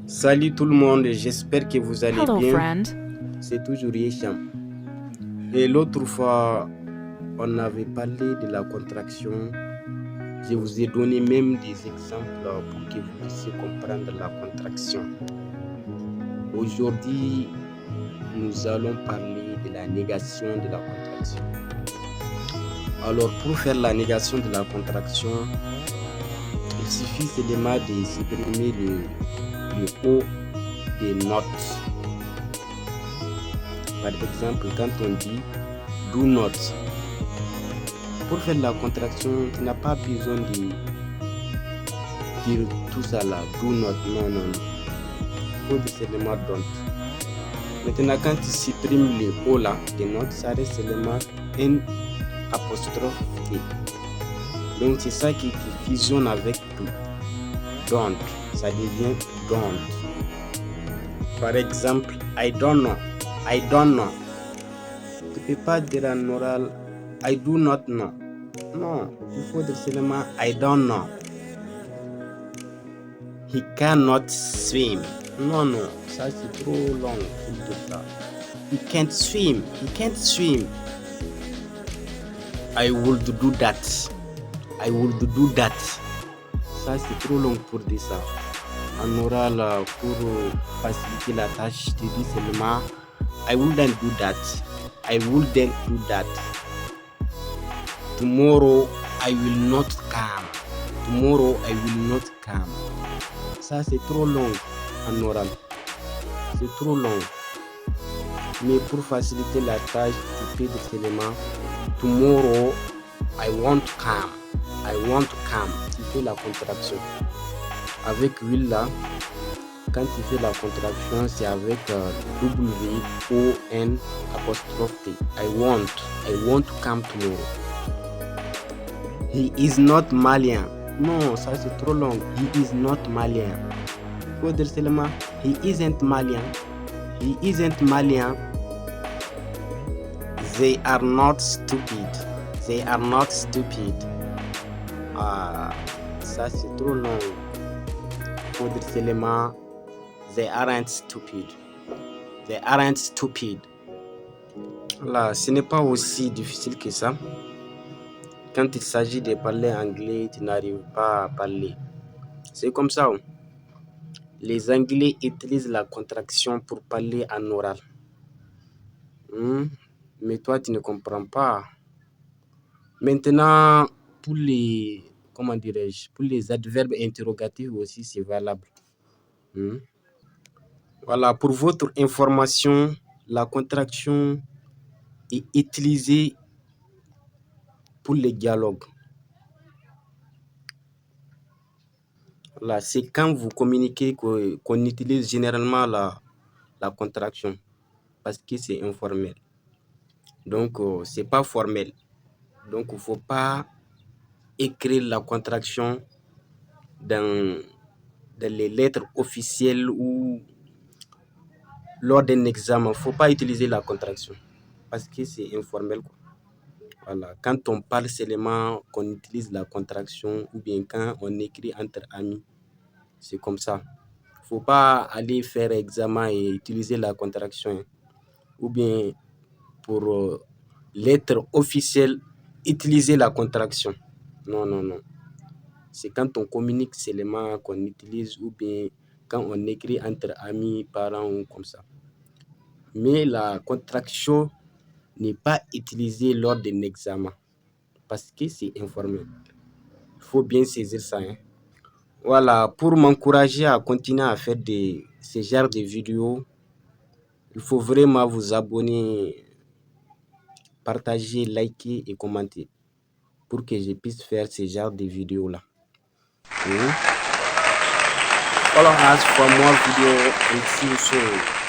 Salut tout le monde, j'espère que vous allez Hello, bien. friend. C'est toujours Yesham. Et l'autre fois, on avait parlé de la contraction. Je vous ai donné même des exemples pour que vous puissiez comprendre la contraction. Aujourd'hui, nous allons parler de la négation de la contraction. Alors, pour faire la négation de la contraction, il suffit seulement de supprimer le haut des notes. Par exemple, quand on dit do not, pour faire la contraction, tu n'as pas besoin de dire tout ça là, do not, non, non, non. Il faut dire seulement don't. Maintenant, quand tu supprimes le O là, des notes, ça reste seulement un apostrophe T. Donc, c'est ça qui fusionne avec tout. Don't, ça devient don't. Par exemple, I don't know. I don't know. Tu ne peux pas dire en oral I do not know. Non, il faut dire seulement I don't know. He cannot swim. Non, non, ça c'est trop long pour dire ça. He can't swim. He can't swim. I would do that. I would do that. Ça c'est trop long pour dire ça. En oral, pour faciliter la tâche, tu dis seulement I wouldn't do that. I wouldn't do that. Tomorrow I will not come. Tomorrow I will not come. Ça c'est trop long en oral. C'est trop long. Mais pour faciliter la tâche, tu peux dire seulement tomorrow I want to come. I want to come. Tu fais la contraction. Avec will là, quand tu fais la contraction, c'est avec W-O-N apostrophe T. I want to come tomorrow. He is not Malian. Non, ça c'est trop long. He is not Malian. Il faut dire seulement he isn't Malian. He isn't Malian. They are not stupid. They are not stupid. Ça c'est trop long. Il faut dire seulement they aren't stupid. They aren't stupid. Là, ce n'est pas aussi difficile que ça. Quand il s'agit de parler anglais, tu n'arrives pas à parler. C'est comme ça. Les Anglais utilisent la contraction pour parler en oral. Mais toi, tu ne comprends pas. Maintenant, pour les, pour les adverbes interrogatifs aussi, c'est valable. Voilà, pour votre information, la contraction est utilisée pour les dialogues. Là, c'est quand vous communiquez qu'on utilise généralement la contraction parce que c'est informel. Donc, c'est pas formel. Donc, il ne faut pas écrire la contraction dans les lettres officielles ou lors d'un examen. Il ne faut pas utiliser la contraction parce que c'est informel, quoi. Voilà. Quand on parle seulement qu'on utilise la contraction ou bien quand on écrit entre amis, c'est comme ça. Il ne faut pas aller faire examen et utiliser la contraction. Ou bien pour lettres officielles, utiliser la contraction. Non, non, non. C'est quand on communique seulement qu'on utilise ou bien quand on écrit entre amis, parents ou comme ça. Mais la contraction n'est pas utilisée lors d'un examen parce que c'est informel. Il faut bien saisir ça. Voilà, pour m'encourager à continuer à faire ce genre de vidéos, il faut vraiment vous abonner, partager, liker et commenter pour que je puisse faire ce genre de vidéos-là. Follow us for more videos and see you soon.